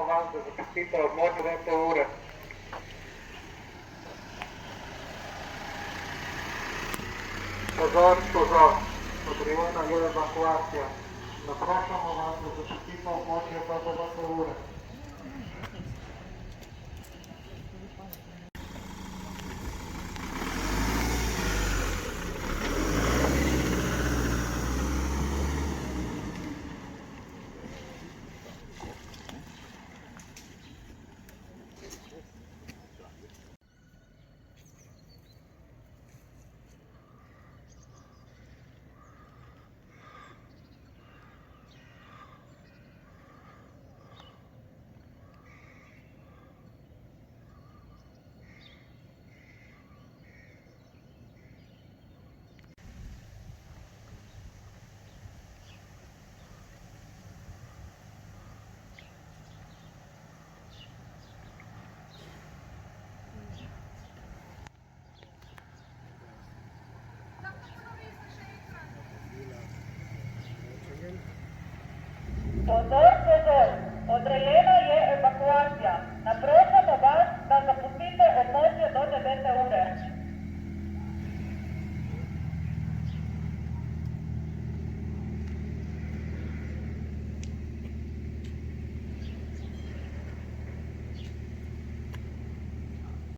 вас да запустите обмотаната ура. Позор, позор, потребна е евакуација. Запрашамо вас да запустите обмотаната ура.